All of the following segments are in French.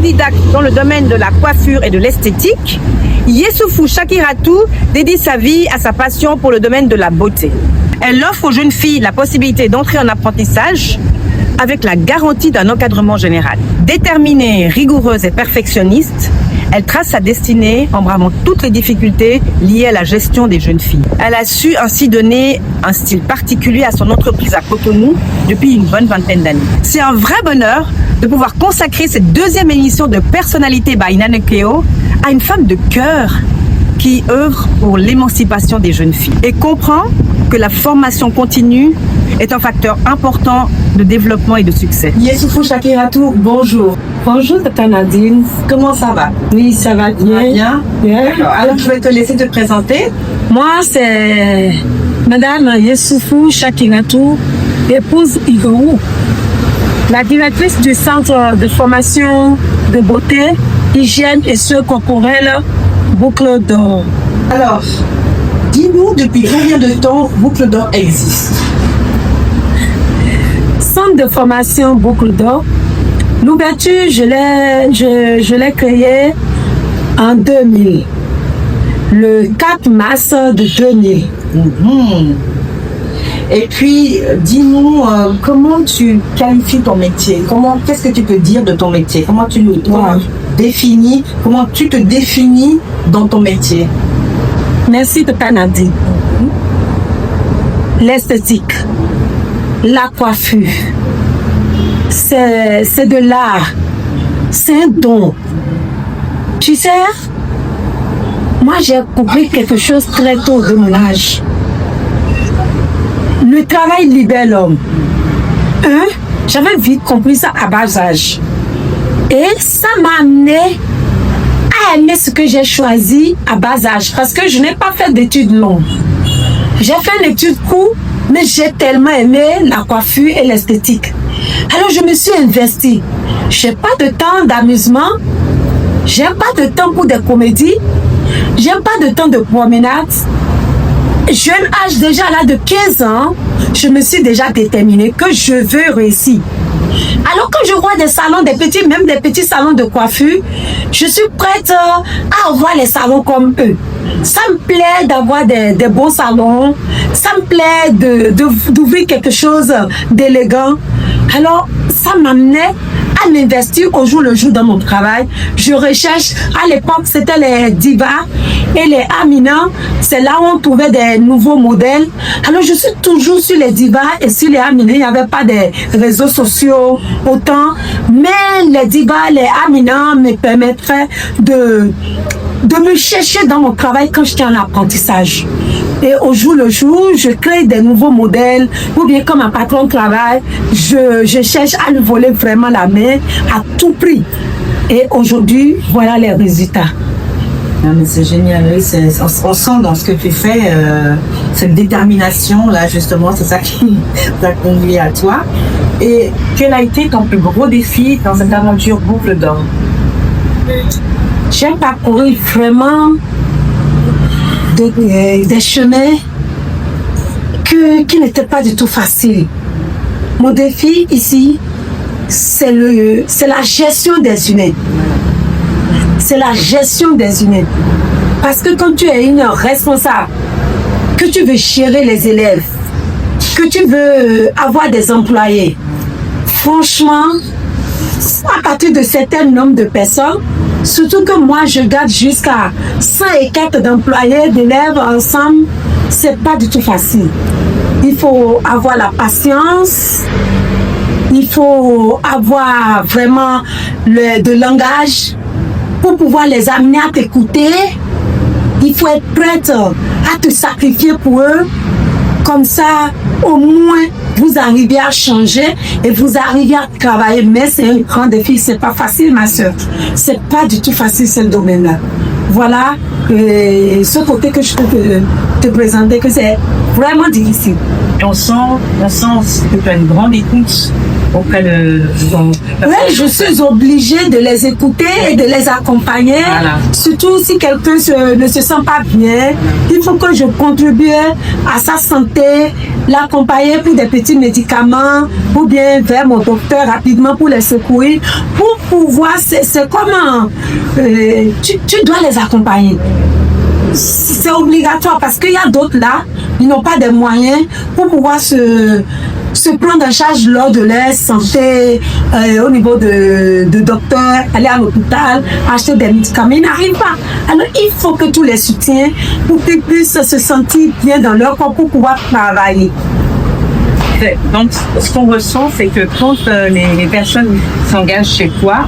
Autodidacte dans le domaine de la coiffure et de l'esthétique, Yessoufou Chakiratou dédie sa vie à sa passion pour le domaine de la beauté. Elle offre aux jeunes filles la possibilité d'entrer en apprentissage avec la garantie d'un encadrement général. Déterminée, rigoureuse et perfectionniste, elle trace sa destinée en bravant toutes les difficultés liées à la gestion des jeunes filles. Elle a su ainsi donner un style particulier à son entreprise à Cotonou depuis une bonne vingtaine d'années. C'est un vrai bonheur de pouvoir consacrer cette deuxième émission de Personnalité by Nanekeo à une femme de cœur qui œuvre pour l'émancipation des jeunes filles et comprend que la formation continue est un facteur important de développement et de succès. Yessoufou Chakiratou, bonjour. Bonjour, Tata Nadine. Comment ça va? Oui, ça va bien. Bien. Alors, je vais te laisser te présenter. Moi, c'est Madame Yessoufou Chakiratou, épouse Igorou, la directrice du centre de formation de beauté, hygiène et soins corporels Boucle d'Or. Alors, dis-nous depuis combien de temps Boucle d'Or existe? Centre de formation Boucle d'Or. L'ouverture, je l'ai créée en 2000, le 4 mars de 2000. Et puis, dis-nous, comment tu qualifies ton métier? Qu'est-ce que tu peux dire de ton métier? Comment tu te définis dans ton métier? Merci, Tata Nadine. L'esthétique, la coiffure, c'est de l'art, c'est un don. Tu sais, moi j'ai compris quelque chose très tôt de mon âge. Le travail libère l'homme. J'avais vite compris ça à bas âge. Et ça m'a amené à aimer ce que j'ai choisi à bas âge. Parce que je n'ai pas fait d'études longues. J'ai fait une étude courte, mais j'ai tellement aimé la coiffure et l'esthétique. Alors je me suis investie. J'ai pas de temps d'amusement. J'ai pas de temps pour des comédies. J'ai pas de temps de promenade. Jeune âge, déjà là de 15 ans, je me suis déjà déterminée que je veux réussir. Alors quand je vois des salons, même des petits salons de coiffure, je suis prête à avoir les salons comme eux. Ça me plaît d'avoir des beaux salons. Ça me plaît d'ouvrir quelque chose d'élégant. Alors, ça m'amenait à m'investir au jour le jour dans mon travail. Je recherche, à l'époque, c'était les Divas et les Amina. C'est là où on trouvait des nouveaux modèles. Alors, je suis toujours sur les Divas et sur les Amina. Il n'y avait pas de réseaux sociaux autant. Mais les Divas, les Amina me permettraient de me chercher dans mon travail quand j'étais en apprentissage. Et au jour le jour, je crée des nouveaux modèles, ou bien comme un patron travaille, je cherche à lui voler vraiment la main à tout prix. Et aujourd'hui, voilà les résultats. Non, mais c'est génial, oui, on sent dans ce que tu fais cette détermination, là justement, c'est ça qui t'a conduit à toi. Et quel a été ton plus gros défi dans cette aventure Boucle d'Or? J'ai parcouru vraiment des chemins qui n'étaient pas du tout faciles. Mon défi ici, c'est la gestion des humains. C'est la gestion des humains. Parce que quand tu es une responsable, que tu veux gérer les élèves, que tu veux avoir des employés, franchement, à partir de certain nombre de personnes, surtout que moi je garde jusqu'à 100 et quelques d'employés, d'élèves ensemble, c'est pas du tout facile. Il faut avoir la patience, il faut avoir vraiment de langage pour pouvoir les amener à t'écouter. Il faut être prête à te sacrifier pour eux. Comme ça, au moins, vous arrivez à changer et vous arrivez à travailler. Mais c'est un grand défi, c'est pas facile, ma soeur. C'est pas du tout facile, ce domaine-là. Voilà ce côté que je peux te présenter, que c'est vraiment difficile. On sent que tu as une grande écoute auprès de son... Oui, je suis obligée de les écouter et de les accompagner. Voilà. Surtout si quelqu'un ne se sent pas bien, il faut que je contribue à sa santé, l'accompagner pour des petits médicaments ou bien vers mon docteur rapidement pour les secourir. Pour pouvoir, c'est comment tu dois les accompagner. C'est obligatoire parce qu'il y a d'autres là, ils n'ont pas de moyens pour pouvoir se prendre en charge lors de leur santé au niveau de docteur, aller à l'hôpital, acheter des médicaments. Ils n'arrivent pas. Alors il faut que tu les soutiens pour qu'ils puissent se sentir bien dans leur corps pour pouvoir travailler. Donc, ce qu'on ressent, c'est que quand les personnes s'engagent chez toi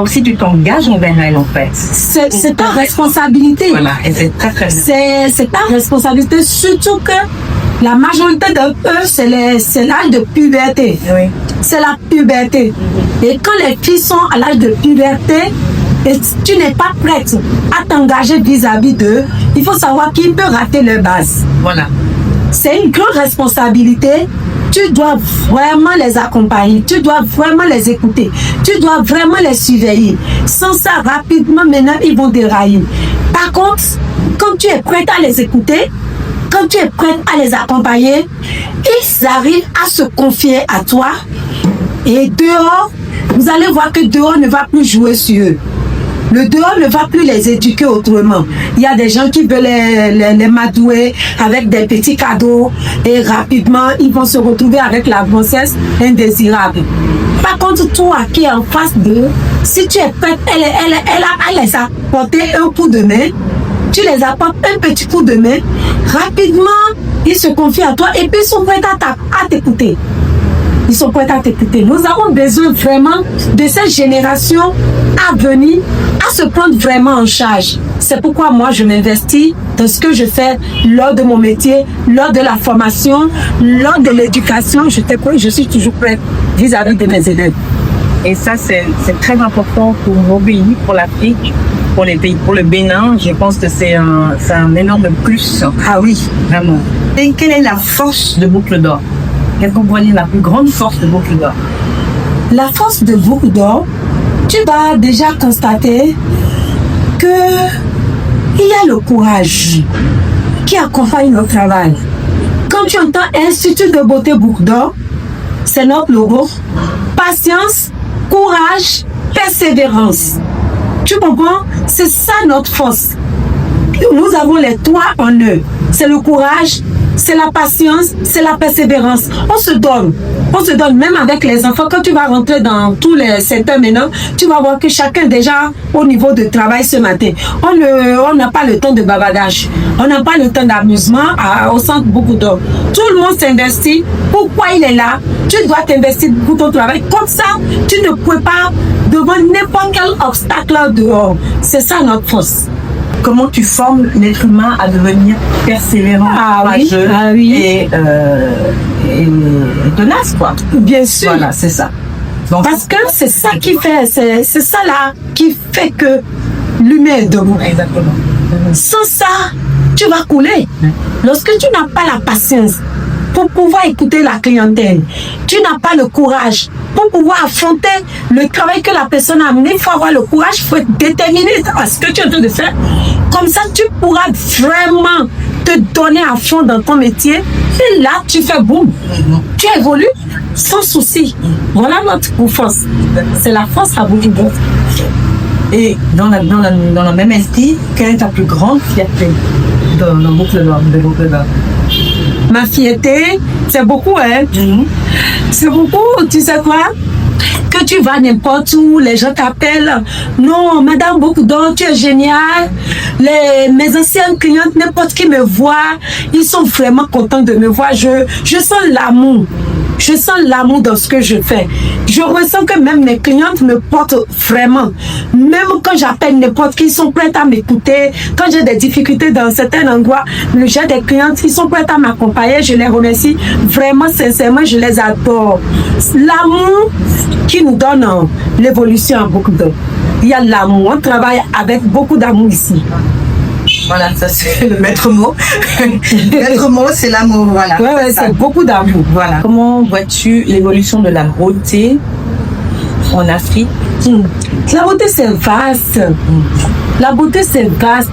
aussi, tu t'engages envers elles, en fait. C'est ta responsabilité. Voilà, et c'est très, très bien. C'est ta responsabilité, surtout que la majorité d'eux, c'est l'âge de puberté. Oui. C'est la puberté. Et quand les filles sont à l'âge de puberté, et tu n'es pas prête à t'engager vis-à-vis d'eux, il faut savoir qu'ils peuvent rater leur base. Voilà. C'est une grande responsabilité. Tu dois vraiment les accompagner, tu dois vraiment les écouter, tu dois vraiment les surveiller. Sans ça, rapidement, maintenant, ils vont dérailler. Par contre, quand tu es prête à les écouter, quand tu es prête à les accompagner, ils arrivent à se confier à toi. Et dehors, vous allez voir que dehors ne va plus jouer sur eux. Le dehors ne va plus les éduquer autrement. Il y a des gens qui veulent les madouer avec des petits cadeaux et rapidement, ils vont se retrouver avec la grossesse indésirable. Par contre, toi qui es en face d'eux, si tu es prête, elle les apporter un coup de main, tu les apportes un petit coup de main, rapidement, ils se confient à toi et puis ils sont prêts à t'écouter. Ils sont prêts à t'écouter. Nous avons besoin vraiment de cette génération à venir, à se prendre vraiment en charge. C'est pourquoi moi, je m'investis dans ce que je fais lors de mon métier, lors de la formation, lors de l'éducation. Je suis toujours prête vis-à-vis de mes élèves. Et ça, c'est très important pour nos pays, pour l'Afrique, pour les pays, pour le Bénin. Je pense que c'est un énorme plus. Ah oui, Vraiment. Et quelle est la force de Boucle d'Or? Qu'est-ce qu'on pourrait dire la plus grande force de Boucle d'Or? La force de Boucle d'Or, tu vas déjà constater que il y a le courage qui accompagne notre travail. Quand tu entends Institut de beauté Boucle d'Or, c'est notre logo. Patience, courage, persévérance. Tu comprends? C'est ça notre force. Nous avons les trois en eux. C'est le courage, c'est la patience, c'est la persévérance. On se donne même avec les enfants. Quand tu vas rentrer dans tous les secteurs maintenant, tu vas voir que chacun déjà au niveau de travail ce matin. On n'a pas le temps de bavardage, on n'a pas le temps d'amusement au centre Boucle d'Or. Tout le monde s'investit. Pourquoi il est là? Tu dois t'investir pour ton travail. Comme ça, tu ne peux pas devant n'importe quel obstacle dehors. C'est ça notre force. Comment tu formes l'être humain à devenir persévérant, courageux et tenace, quoi. Bien sûr. Voilà, c'est ça. Donc, parce que c'est ça qui fait, c'est ça là qui fait que l'humain est debout. Exactement. Sans ça, tu vas couler. Lorsque tu n'as pas la patience pour pouvoir écouter la clientèle, tu n'as pas le courage pour pouvoir affronter le travail que la personne a amené. Il faut avoir le courage, il faut être déterminé à ce que tu es en train de faire. Comme ça, tu pourras vraiment te donner à fond dans ton métier. Et là, tu fais boum. Tu évolues sans souci. Voilà notre force. C'est la force à Boucle d'Or. Et dans la même estime, quelle est ta plus grande fierté dans Boucle d'Or, de Boucle d'Or? Ma fierté, c'est beaucoup, hein. C'est beaucoup, tu sais quoi? Que tu vas n'importe où, les gens t'appellent. Non, Madame Boucle d'Or, tu es géniale. Mes anciennes clientes, n'importe qui me voit, ils sont vraiment contents de me voir. Je sens l'amour. Je sens l'amour dans ce que je fais. Je ressens que même mes clientes me portent vraiment. Même quand j'appelle n'importe qui, ils sont prêts à m'écouter. Quand j'ai des difficultés dans certains endroits, j'ai des clientes qui sont prêtes à m'accompagner. Je les remercie vraiment sincèrement. Je les adore. L'amour qui nous donne l'évolution à Boucle d'Or. Il y a l'amour. On travaille avec beaucoup d'amour ici. Voilà, ça c'est le maître mot. Le maître mot, c'est l'amour, voilà. Ouais, c'est beaucoup d'amour. Voilà. Comment vois-tu l'évolution de la beauté en Afrique? La beauté, c'est vaste. La beauté, c'est vaste.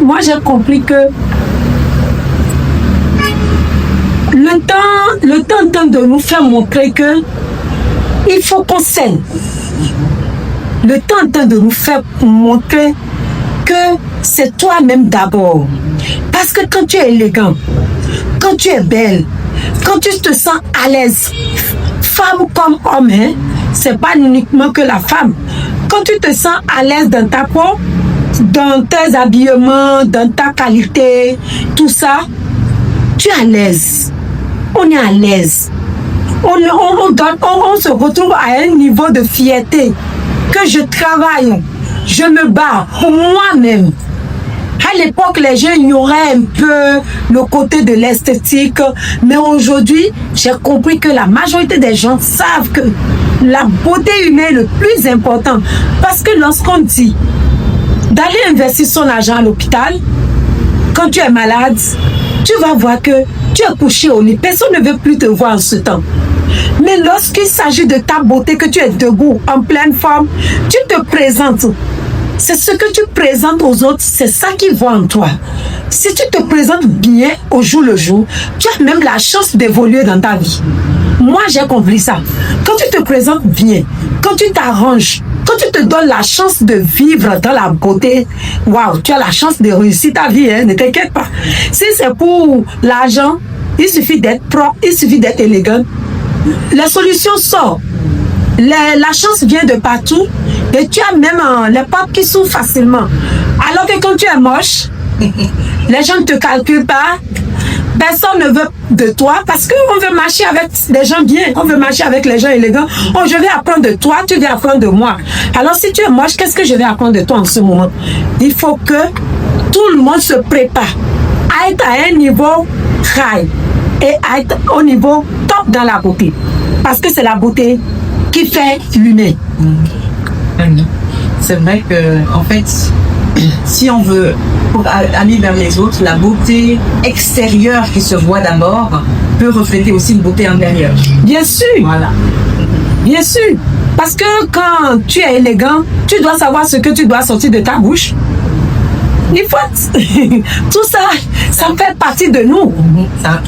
Moi, j'ai compris que le temps est en train de nous faire montrer que il faut qu'on s'aime. Le temps est en train de nous faire montrer que c'est toi-même d'abord. Parce que quand tu es élégant, quand tu es belle, quand tu te sens à l'aise, femme comme homme, hein, c'est pas uniquement que la femme. Quand tu te sens à l'aise dans ta peau, dans tes habillements, dans ta qualité, tout ça, tu es à l'aise. On est à l'aise. On se retrouve à un niveau de fierté que je travaille, je me bats pour moi-même. À l'époque, les gens ignoraient un peu le côté de l'esthétique, mais aujourd'hui, j'ai compris que la majorité des gens savent que la beauté humaine est le plus important. Parce que lorsqu'on dit d'aller investir son argent à l'hôpital, quand tu es malade, tu vas voir que tu es couché au lit. Personne ne veut plus te voir en ce temps. Mais lorsqu'il s'agit de ta beauté, que tu es debout, en pleine forme, tu te présentes. C'est ce que tu présentes aux autres, c'est ça qu'ils voient en toi. Si tu te présentes bien au jour le jour, tu as même la chance d'évoluer dans ta vie. Moi, j'ai compris ça. Quand tu te présentes bien, quand tu t'arranges, quand tu te donnes la chance de vivre dans la beauté, waouh, tu as la chance de réussir ta vie, hein, ne t'inquiète pas. Si c'est pour l'argent, il suffit d'être propre, il suffit d'être élégant. La solution sort. La chance vient de partout et tu as même les portes qui s'ouvrent facilement. Alors que quand tu es moche, les gens ne te calculent pas. Personne ne veut de toi parce qu'on veut marcher avec les gens bien. On veut marcher avec les gens élégants. Oh, je vais apprendre de toi, tu viens apprendre de moi. Alors si tu es moche, qu'est-ce que je vais apprendre de toi en ce moment? Il faut que tout le monde se prépare à être à un niveau high et à être au niveau top dans la beauté. Parce que c'est la beauté qui fait l'humain. C'est vrai que, en fait, si on veut aller vers les autres, la beauté extérieure qui se voit d'abord peut refléter aussi une beauté intérieure. Bien sûr. Voilà. Bien sûr. Parce que quand tu es élégant, tu dois savoir ce que tu dois sortir de ta bouche. Il faut... Tout ça, ça fait partie de nous.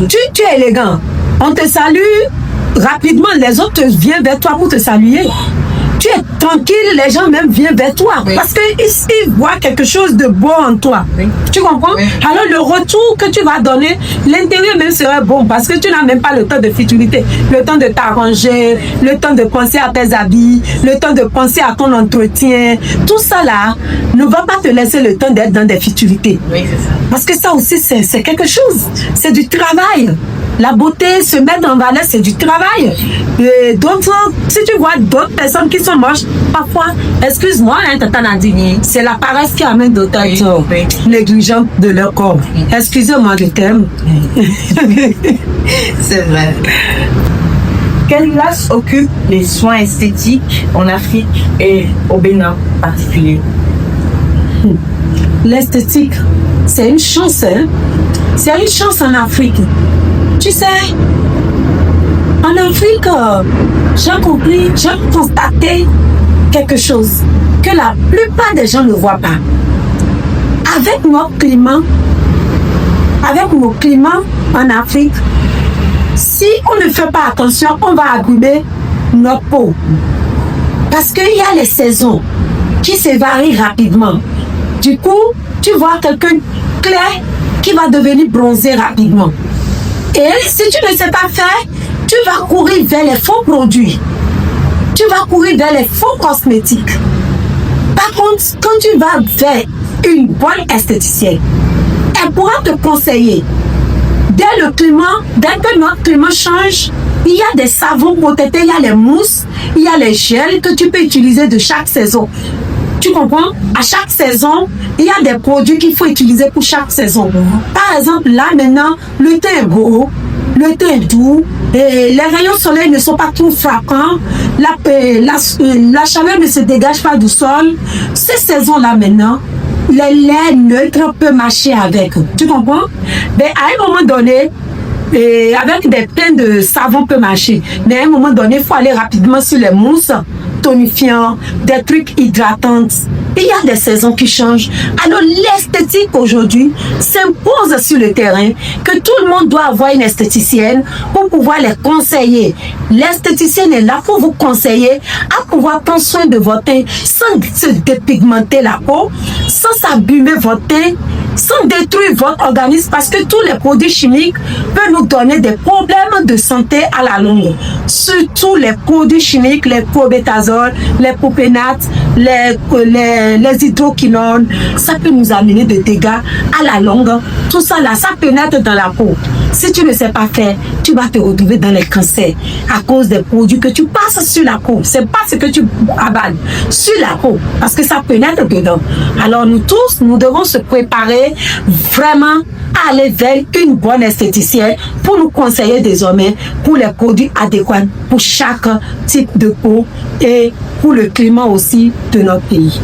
Tu es élégant. On te salue rapidement. Les autres viennent vers toi pour te saluer. Tu es tranquille, les gens même viennent vers toi. Oui. Parce qu'ils voient quelque chose de beau en toi. Oui. Tu comprends? Oui. Alors le retour que tu vas donner, l'intérieur même serait bon parce que tu n'as même pas le temps de futilité, le temps de t'arranger, le temps de penser à tes habits, le temps de penser à ton entretien. Tout ça là ne va pas te laisser le temps d'être dans des futilités. Oui, c'est ça. Parce que ça aussi, c'est quelque chose. C'est du travail. La beauté, se mettre en valeur, c'est du travail. Et d'autres, si tu vois d'autres personnes qui sont moches, parfois, excuse-moi, hein, Tata Nadine, c'est la paresse qui amène d'autres négligentes de leur corps. Excusez-moi, je t'aime. C'est vrai. Quelle place occupent les soins esthétiques en Afrique et au Bénin en particulier? L'esthétique, c'est une chance, hein? C'est une chance en Afrique. Tu sais, en Afrique, j'ai compris, j'ai constaté quelque chose que la plupart des gens ne voient pas. Avec notre climat en Afrique, si on ne fait pas attention, on va abîmer notre peau. Parce qu'il y a les saisons qui se varient rapidement. Du coup, tu vois quelqu'un clair qui va devenir bronzé rapidement. Et si tu ne sais pas faire, tu vas courir vers les faux produits. Tu vas courir vers les faux cosmétiques. Par contre, quand tu vas vers une bonne esthéticienne, elle pourra te conseiller. Dès que notre climat change, il y a des savons pour t'aider, il y a les mousses, il y a les gels que tu peux utiliser de chaque saison. Tu comprends? À chaque saison, il y a des produits qu'il faut utiliser pour chaque saison. Par exemple, là maintenant, le thé est beau, le thé est doux, et les rayons soleil ne sont pas trop frappants, la chaleur ne se dégage pas du sol. Ces saisons-là maintenant, les laits neutres peuvent marcher avec. Tu comprends? Mais à un moment donné, et avec des pains de savon peut marcher. Mais à un moment donné, il faut aller rapidement sur les mousses tonifiants, des trucs hydratants. Il y a des saisons qui changent. Alors l'esthétique aujourd'hui s'impose sur le terrain, que tout le monde doit avoir une esthéticienne pour pouvoir les conseiller. L'esthéticienne est là pour vous conseiller à pouvoir prendre soin de votre teint sans se dépigmenter la peau, sans s'abîmer votre teint, sans détruire votre organisme, parce que tous les produits chimiques peuvent nous donner des problèmes de santé à la longue. Surtout les produits chimiques, les clobétazoles, les propénates, les hydroquinones, ça peut nous amener des dégâts à la longue. Tout ça là, ça pénètre dans la peau. Si tu ne sais pas faire, tu vas te retrouver dans les cancers à cause des produits que tu passes sur la peau. C'est pas ce que tu avales sur la peau, parce que ça pénètre dedans. Alors nous tous, nous devons se préparer vraiment à aller vers une bonne esthéticienne pour nous conseiller désormais pour les produits adéquats pour chaque type de peau et pour le climat aussi de notre pays.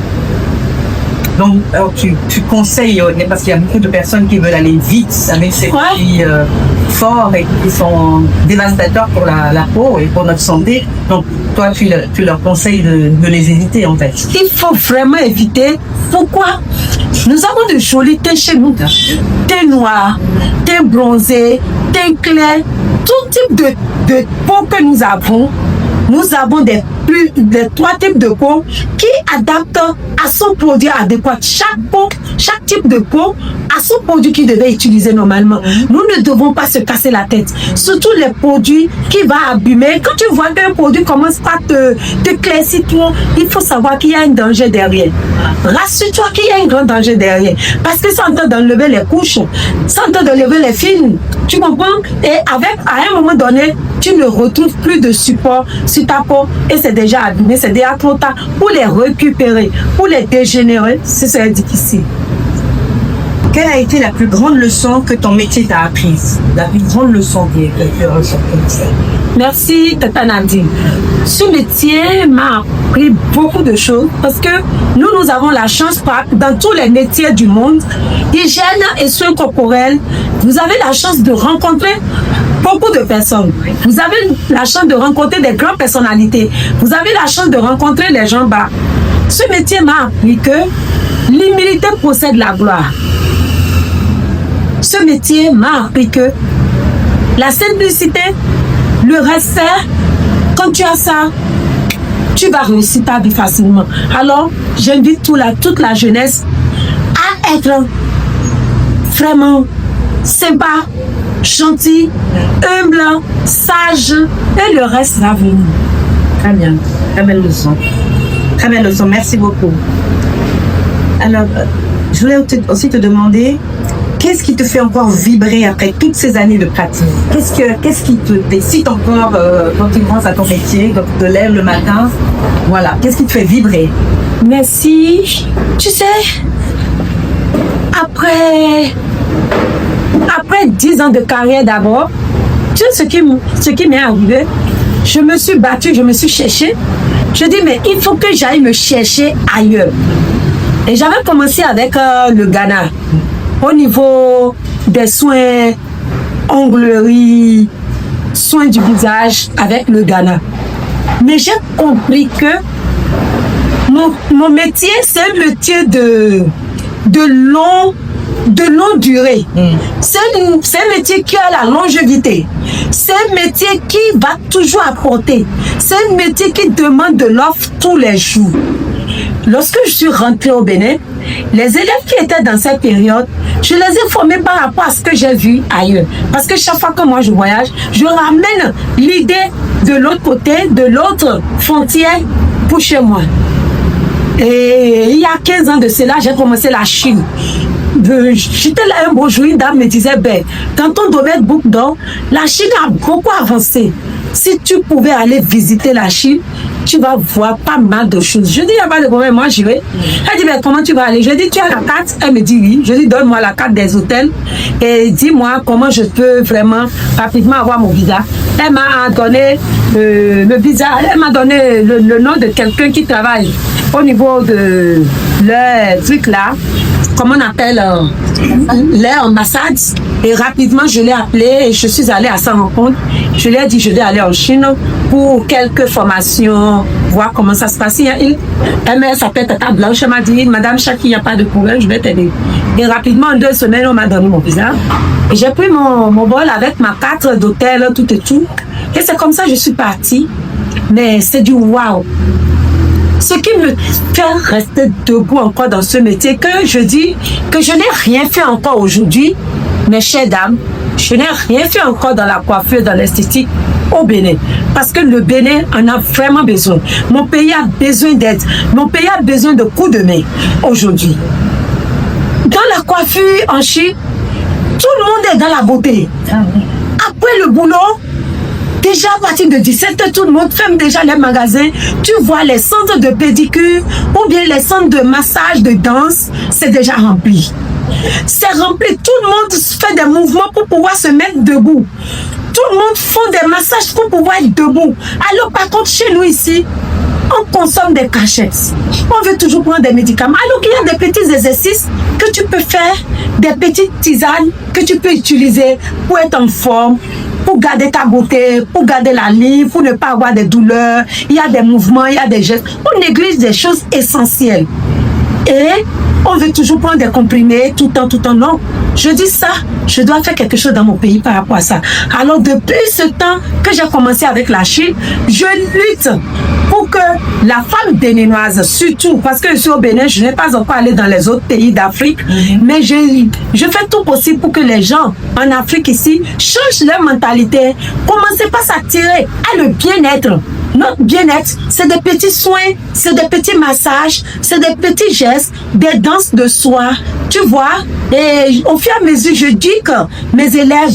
Donc, alors tu conseilles, parce qu'il y a beaucoup de personnes qui veulent aller vite avec ces produits forts et qui sont dévastateurs pour la peau et pour notre santé. Donc, toi, tu leur conseilles de les éviter, en fait. Il faut vraiment éviter. Pourquoi? Nous avons de jolis teints chez nous. Teint noir, teint bronzé, teint clair, tout type de peau que nous avons. Nous avons des 3 types de peau qui adaptent à son produit adéquat. Chaque type de peau a son produit qu'il devait utiliser normalement. Nous ne devons pas se casser la tête. Surtout les produits qui vont abîmer. Quand tu vois qu'un produit commence à te claircir, il faut savoir qu'il y a un danger derrière. Rassure-toi qu'il y a un grand danger derrière. Parce que c'est en train d'enlever les couches, c'est en train d'enlever les fils. Tu comprends? Et à un moment donné, tu ne retrouves plus de support sur ta peau et c'est déjà abîmé, c'est déjà trop tard. Pour les récupérer, pour les dégénérer, c'est difficile. Quelle a été la plus grande leçon que ton métier t'a apprise? La plus grande leçon que tu as ressortie? Merci, Tata Nadine. Ce métier m'a appris beaucoup de choses parce que nous avons la chance, dans tous les métiers du monde, hygiène et soins corporels, vous avez la chance de rencontrer beaucoup de personnes. Vous avez la chance de rencontrer des grandes personnalités. Vous avez la chance de rencontrer les gens bas. Ce métier m'a appris que l'humilité possède la gloire. Ce métier m'a appris que la simplicité, le respect, quand tu as ça, tu vas réussir ta vie facilement. Alors, j'invite toute la jeunesse à être vraiment sympa, gentil, humble, sage, et le reste va venir. Très bien, très belle leçon. Très belle leçon, merci beaucoup. Alors, je voulais aussi te demander, qu'est-ce qui te fait encore vibrer après toutes ces années de pratique? Qu'est-ce qui te décide encore quand tu penses à ton métier, quand tu te lèves le matin? Voilà, qu'est-ce qui te fait vibrer? Merci. Tu sais, après 10 ans de carrière d'abord, tu sais ce qui m'est arrivé? Je me suis battue, je me suis cherchée. Je dis, mais il faut que j'aille me chercher ailleurs. Et j'avais commencé avec le Ghana. Au niveau des soins, onglerie, soins du visage avec le Ghana. Mais j'ai compris que mon métier, c'est un métier de longue durée. C'est un métier qui a la longévité. C'est un métier qui va toujours apporter. C'est un métier qui demande de l'offre tous les jours. Lorsque je suis rentrée au Bénin, les élèves qui étaient dans cette période, je les ai formés par rapport à ce que j'ai vu ailleurs. Parce que chaque fois que moi je voyage, je ramène l'idée de l'autre côté, de l'autre frontière pour chez moi. Et il y a 15 ans de cela, j'ai commencé la Chine. J'étais là un beau jour, une dame me disait, ben, dans ton domaine boucle d'or, la Chine a beaucoup avancé. Si tu pouvais aller visiter la Chine, tu vas voir pas mal de choses. Je dis, il n'y a pas de problème, moi j'irai. Elle dit, mais comment tu vas aller? Je dis, tu as la carte? Elle me dit oui. Je dis, donne-moi la carte des hôtels et dis-moi comment je peux vraiment rapidement avoir mon visa. Elle m'a donné le visa, elle m'a donné le nom de quelqu'un qui travaille au niveau de le truc là. comment on appelle, l'air en massage. Et rapidement, je l'ai appelé et je suis allée à sa rencontre. Je lui ai dit, je vais aller en Chine pour quelques formations, voir comment ça se passe. Elle s'appelle Tata Blanche, elle m'a dit, Madame Chaki, il n'y a pas de problème, je vais t'aider. Et rapidement, en 2 semaines, on m'a donné mon visa. Et j'ai pris mon bol avec ma carte d'hôtel, tout et tout. Et c'est comme ça que je suis partie. Mais c'est du waouh. Ce qui me fait rester debout encore dans ce métier, que je dis que je n'ai rien fait encore aujourd'hui, mes chères dames, je n'ai rien fait encore dans la coiffure, dans l'esthétique au Bénin. Parce que le Bénin en a vraiment besoin. Mon pays a besoin d'aide. Mon pays a besoin de coups de main aujourd'hui. Dans la coiffure en Chine, tout le monde est dans la beauté. Après le boulot, déjà à partir de 17h, tout le monde ferme déjà les magasins. Tu vois les centres de pédicure ou bien les centres de massage, de danse, c'est déjà rempli. C'est rempli. Tout le monde fait des mouvements pour pouvoir se mettre debout. Tout le monde fait des massages pour pouvoir être debout. Alors par contre, chez nous ici, on consomme des cachettes. On veut toujours prendre des médicaments. Alors qu'il y a des petits exercices que tu peux faire, des petites tisanes que tu peux utiliser pour être en forme, pour garder ta beauté, pour garder la ligne, pour ne pas avoir des douleurs. Il y a des mouvements, il y a des gestes. On néglige des choses essentielles. Et on veut toujours prendre des comprimés tout le temps. Non, je dis ça, je dois faire quelque chose dans mon pays par rapport à ça. Alors depuis ce temps que j'ai commencé avec la Chine, je lutte pour que la femme béninoise, surtout parce que je suis au Bénin, je n'ai pas encore allé dans les autres pays d'Afrique, mais je fais tout possible pour que les gens en Afrique ici changent leur mentalité, commencez pas à s'attirer à le bien-être. Notre bien-être, c'est des petits soins, c'est des petits massages, c'est des petits gestes, des danses de soi, tu vois. Et au fur et à mesure, je dis que mes élèves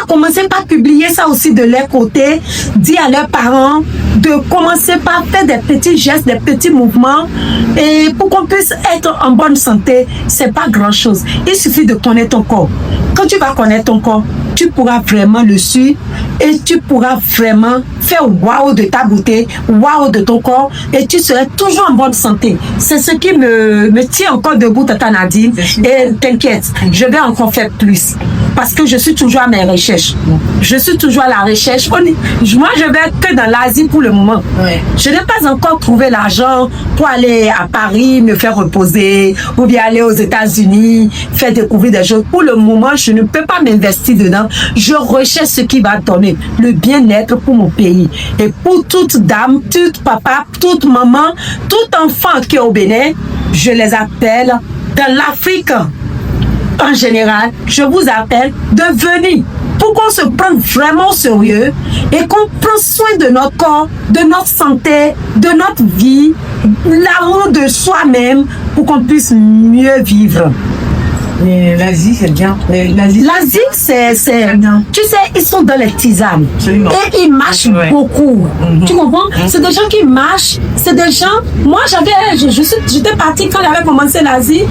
à commencer par publier ça aussi de leur côté, dire à leurs parents de commencer par faire des petits gestes, des petits mouvements, et pour qu'on puisse être en bonne santé, c'est pas grand chose. Il suffit de connaître ton corps. Quand tu vas connaître ton corps, tu pourras vraiment le suivre et tu pourras vraiment faire waouh de ta beauté, waouh de ton corps, et tu seras toujours en bonne santé. C'est ce qui me tient encore debout, Tata Nadine. Et t'inquiète, je vais encore faire plus. Parce que je suis toujours à mes recherches. Je suis toujours à la recherche. Moi, je vais que dans l'Asie pour le moment. Je n'ai pas encore trouvé l'argent pour aller à Paris, me faire reposer, ou bien aller aux États-Unis, faire découvrir des choses. Pour le moment, je ne peux pas m'investir dedans. Je recherche ce qui va donner le bien-être pour mon pays. Et pour toute dame, toute papa, toute maman, tout enfant qui est au Bénin, je les appelle dans l'Afrique. En général, je vous appelle de venir pour qu'on se prenne vraiment au sérieux et qu'on prenne soin de notre corps, de notre santé, de notre vie, l'amour de soi-même pour qu'on puisse mieux vivre. Mais l'Asie, c'est bien. L'Asie, c'est tu sais, ils sont dans les tisanes. Absolument. Et ils marchent beaucoup. Tu comprends? C'est des gens qui marchent. C'est des gens... Moi, j'étais partie quand j'avais commencé l'Asie.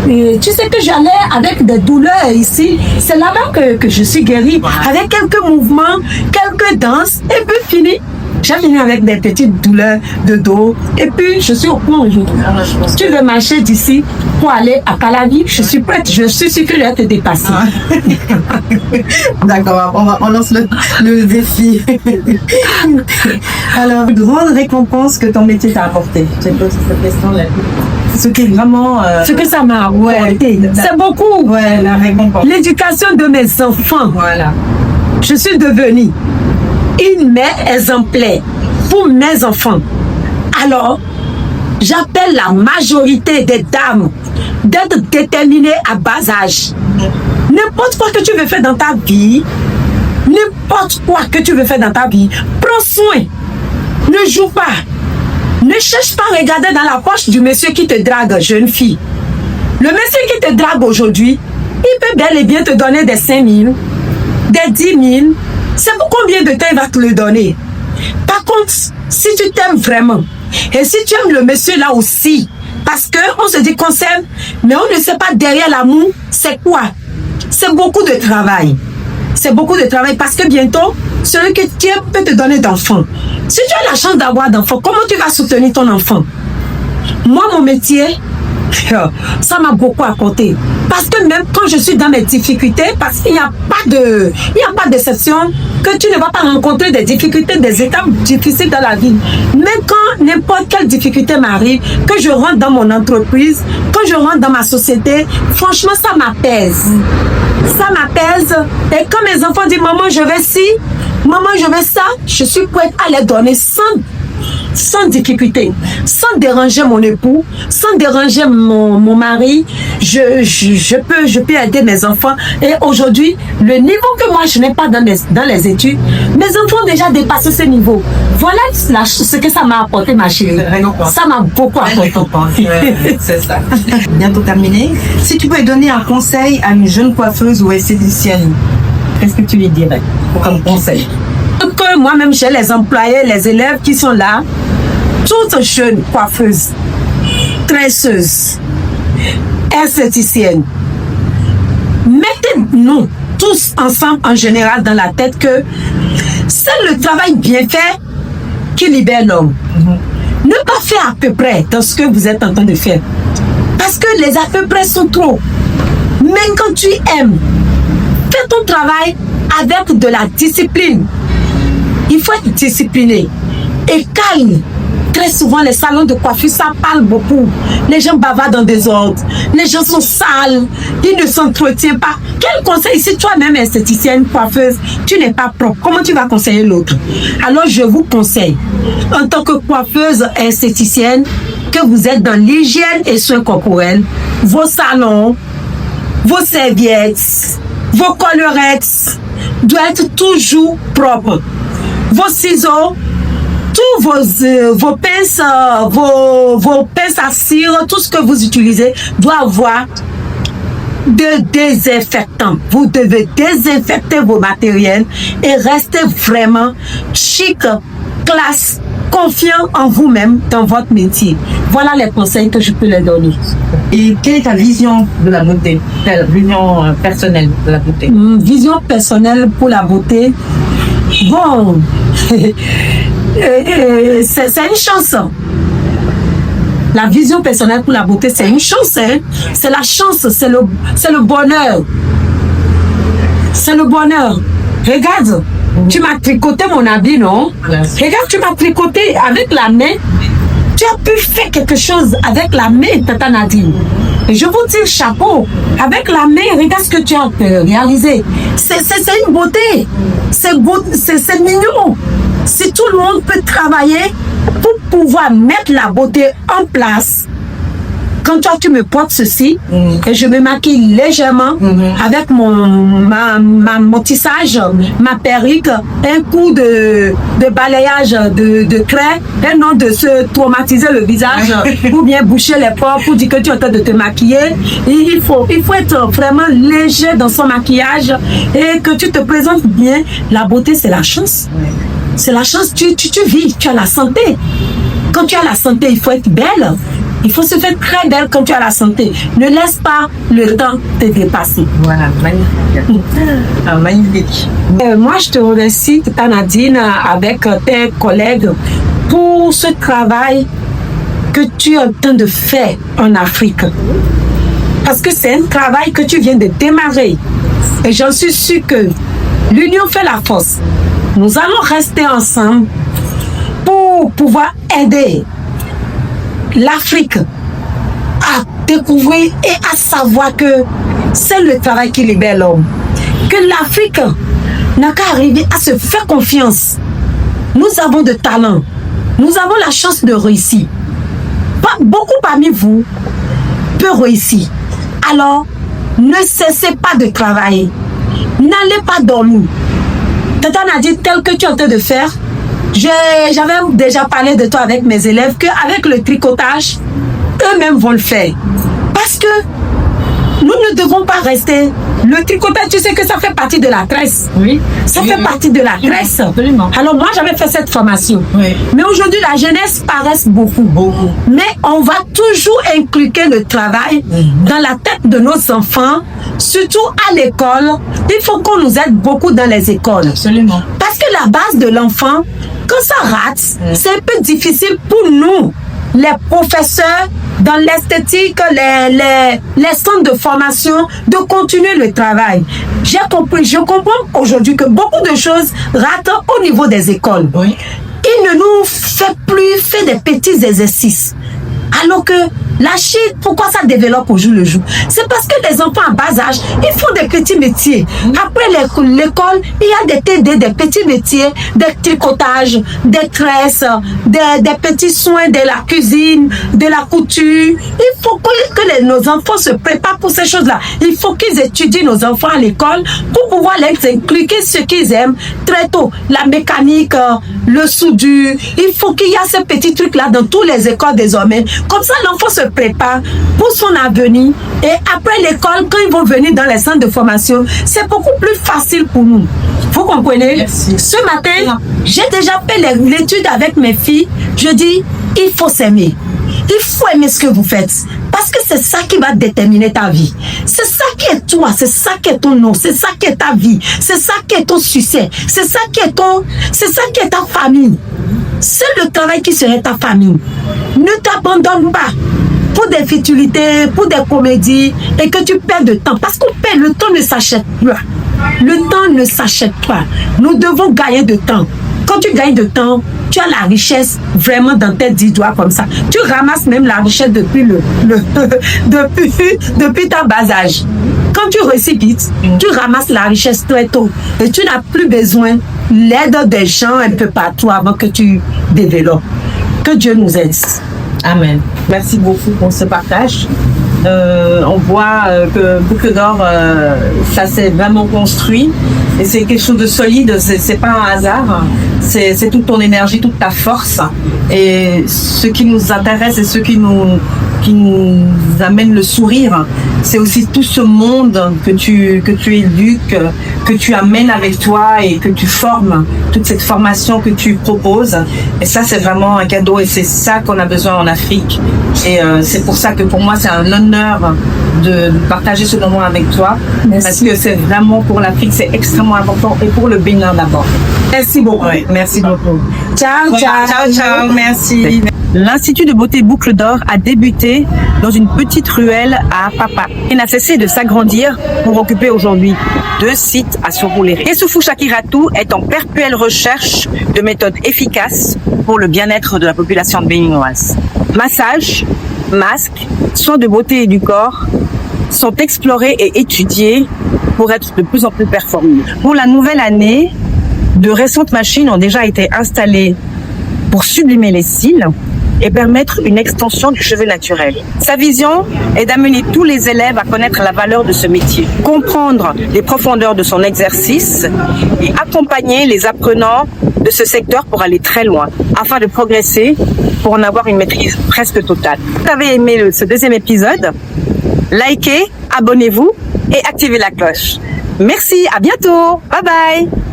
Tu sais que j'allais avec des douleurs ici. C'est là-bas que je suis guérie. Avec quelques mouvements, quelques danses. Et puis, fini. J'ai fini avec des petites douleurs de dos. Et puis, je suis au point aujourd'hui. Tu veux marcher d'ici pour aller à Calavi? Je suis prête. Je suis sûre que je vais te dépasser. D'accord, on lance le défi. Alors, grande récompense que ton métier t'a apporté. J'ai posé cette question-là. Ce qui est vraiment... Ce que ça m'a apporté. C'est beaucoup. Ouais, la récompense. L'éducation de mes enfants. Voilà. Je suis devenue une mère exemplaire pour mes enfants. Alors, j'appelle la majorité des dames d'être déterminées à bas âge. N'importe quoi que tu veux faire dans ta vie, n'importe quoi que tu veux faire dans ta vie, prends soin. Ne joue pas. Ne cherche pas à regarder dans la poche du monsieur qui te drague, jeune fille. Le monsieur qui te drague aujourd'hui, il peut bel et bien te donner des 5 000, des 10 000. C'est pour combien de temps il va te le donner? Par contre, si tu t'aimes vraiment, et si tu aimes le monsieur là aussi, parce qu'on se dit qu'on s'aime, mais on ne sait pas derrière l'amour, c'est quoi? C'est beaucoup de travail. C'est beaucoup de travail parce que bientôt, celui que tu aimes peut te donner d'enfants. Si tu as la chance d'avoir d'enfants, comment tu vas soutenir ton enfant? Moi, mon métier, Ça m'a beaucoup apporté. Parce que même quand je suis dans mes difficultés, parce qu'il n'y a pas d'exception, que tu ne vas pas rencontrer des difficultés, des étapes difficiles dans la vie. Même quand n'importe quelle difficulté m'arrive, que je rentre dans mon entreprise, que je rentre dans ma société, franchement, ça m'apaise. Ça m'apaise. Et quand mes enfants disent, maman, je veux ci, maman, je veux ça, je suis prête à les donner sans difficulté, sans déranger mon époux, sans déranger mon mari. Je peux aider mes enfants. Et aujourd'hui, le niveau que moi je n'ai pas dans les études, mes enfants ont déjà dépassé ce niveau. Voilà ce que ça m'a apporté, ma chérie. Ça m'a beaucoup apporté. C'est ça. Bientôt terminé. Si tu pouvais donner un conseil à une jeune coiffeuse ou esthéticienne, qu'est-ce que tu lui dirais comme conseil? Que moi-même, j'ai les employés, les élèves qui sont là, toutes jeunes coiffeuses, tresseuses, esthéticiennes. Mettez-nous tous ensemble en général dans la tête que c'est le travail bien fait qui libère l'homme. Ne pas faire à peu près dans ce que vous êtes en train de faire. Parce que les à peu près sont trop. Même quand tu aimes, fais ton travail avec de la discipline. Il faut être discipliné et calme. Très souvent, les salons de coiffure, ça parle beaucoup. Les gens bavardent dans des ordres. Les gens sont sales. Ils ne s'entretiennent pas. Quel conseil? Si toi-même, esthéticienne, coiffeuse, tu n'es pas propre, comment tu vas conseiller l'autre? Alors, je vous conseille, en tant que coiffeuse esthéticienne, que vous êtes dans l'hygiène et soins corporels, vos salons, vos serviettes, vos collerettes doivent être toujours propres. Vos ciseaux, tous vos pinces, vos pinces à cire, tout ce que vous utilisez doit avoir de désinfectant. Vous devez désinfecter vos matériels et rester vraiment chic, classe, confiant en vous-même dans votre métier. Voilà les conseils que je peux leur donner. Et quelle est ta vision de la beauté? Ta vision personnelle de la beauté? Vision personnelle pour la beauté. Bon, c'est une chance. La vision personnelle pour la beauté, c'est une chance. Hein? C'est la chance, c'est le bonheur. C'est le bonheur. Regarde, tu m'as tricoté mon habit, non? Regarde, tu m'as tricoté avec la main. Tu as pu faire quelque chose avec la main, Tata Nadine. Et je vous tire chapeau. Avec la main, regarde ce que tu as réalisé. C'est une beauté. C'est mignon. Si tout le monde peut travailler pour pouvoir mettre la beauté en place. Quand toi, tu me portes ceci, et je me maquille légèrement avec mon tissage, ma perruque, un coup de balayage de craie, et non de se traumatiser le visage ou bien boucher les pores pour dire que tu es en train de te maquiller. Il faut être vraiment léger dans son maquillage et que tu te présentes bien. La beauté, c'est la chance. C'est la chance. Tu vis, tu as la santé. Quand tu as la santé, il faut être belle. Il faut se faire très belle quand tu as la santé. Ne laisse pas le temps te dépasser. Voilà, magnifique. Magnifique. Moi, je te remercie, Tata Nadine, avec tes collègues, pour ce travail que tu es en train de faire en Afrique. Parce que c'est un travail que tu viens de démarrer. Et j'en suis sûre que l'union fait la force. Nous allons rester ensemble pour pouvoir aider l'Afrique à découvrir et à savoir que c'est le travail qui libère l'homme. Que l'Afrique n'a qu'à arriver à se faire confiance. Nous avons de talent. Nous avons la chance de réussir. Beaucoup parmi vous peuvent réussir. Alors, ne cessez pas de travailler. N'allez pas dormir. Tata Nadine, tel que tu es en train de faire, j'avais déjà parlé de toi avec mes élèves qu'avec le tricotage, eux-mêmes vont le faire. Parce que nous ne devons pas rester. Le tricotage, tu sais que ça fait partie de la tresse. Oui. Ça fait partie de la tresse. Absolument. Alors moi, j'avais fait cette formation. Oui. Mais aujourd'hui, la jeunesse paraisse beaucoup. Mais on va toujours inculquer le travail dans la tête de nos enfants, surtout à l'école. Il faut qu'on nous aide beaucoup dans les écoles. Absolument. Parce que la base de l'enfant, quand ça rate, c'est un peu difficile pour nous, les professeurs, dans l'esthétique, les centres de formation, de continuer le travail. J'ai compris, je comprends aujourd'hui que beaucoup de choses ratent au niveau des écoles. Oui. Il ne nous fait plus faire des petits exercices. Alors que la Chine, pourquoi ça développe au jour le jour? C'est parce que les enfants à bas âge, ils font des petits métiers. Après l'école, il y a des TD, des petits métiers, des tricotages, des tresses, des petits soins de la cuisine, de la couture. Il faut que nos enfants se préparent pour ces choses-là. Il faut qu'ils étudient nos enfants à l'école pour pouvoir les inculquer ce qu'ils aiment très tôt. La mécanique, le soudure. Il faut qu'il y ait ces petits trucs-là dans toutes les écoles désormais. Comme ça, l'enfant se prépare pour son avenir. Et après l'école, quand ils vont venir dans les centres de formation, c'est beaucoup plus facile pour nous. Vous comprenez? Merci. Ce matin, j'ai déjà fait l'étude avec mes filles. Je dis, il faut s'aimer. Il faut aimer ce que vous faites. Parce que c'est ça qui va déterminer ta vie. C'est ça qui est toi. C'est ça qui est ton nom. C'est ça qui est ta vie. C'est ça qui est ton succès. C'est ça qui est ta famille. C'est le travail qui serait ta famille. Ne t'abandonne pas pour des futilités, pour des comédies et que tu perds de temps. Parce qu'on perd, le temps ne s'achète pas. Le temps ne s'achète pas. Nous devons gagner de temps. Quand tu gagnes de temps, tu as la richesse vraiment dans tes 10 doigts comme ça. Tu ramasses même la richesse depuis depuis ta bas âge. Quand tu réussis vite, tu ramasses la richesse très tôt. Et tu n'as plus besoin l'aide des gens un peu partout avant que tu développes. Que Dieu nous aide. Amen. Merci beaucoup pour ce partage. On voit que Boucle d'Or, ça s'est vraiment construit et c'est quelque chose de solide, c'est pas un hasard, c'est toute ton énergie, toute ta force. Et ce qui nous intéresse et ce qui nous amène le sourire, c'est aussi tout ce monde que tu éduques, que tu amènes avec toi et que tu formes, toute cette formation que tu proposes. Et ça, c'est vraiment un cadeau et c'est ça qu'on a besoin en Afrique. Et c'est pour ça que pour moi, c'est un honneur de partager ce moment avec toi. Merci. Parce que c'est vraiment pour l'Afrique, c'est extrêmement important et pour le Bénin d'abord. Merci beaucoup. Oui, merci beaucoup. Ciao, ciao. Ciao, ciao, merci. L'Institut de beauté Boucle d'Or a débuté dans une petite ruelle à Papa et n'a cessé de s'agrandir pour occuper aujourd'hui 2 sites à Surulere. Yessoufou Chakiratou est en perpétuelle recherche de méthodes efficaces pour le bien-être de la population béninoise. Massage, masques, soins de beauté et du corps sont explorés et étudiés pour être de plus en plus performants. Pour la nouvelle année, de récentes machines ont déjà été installées pour sublimer les cils et permettre une extension du cheveu naturel. Sa vision est d'amener tous les élèves à connaître la valeur de ce métier, comprendre les profondeurs de son exercice et accompagner les apprenants de ce secteur pour aller très loin, afin de progresser pour en avoir une maîtrise presque totale. Si vous avez aimé ce 2e épisode, likez, abonnez-vous et activez la cloche. Merci, à bientôt, bye bye.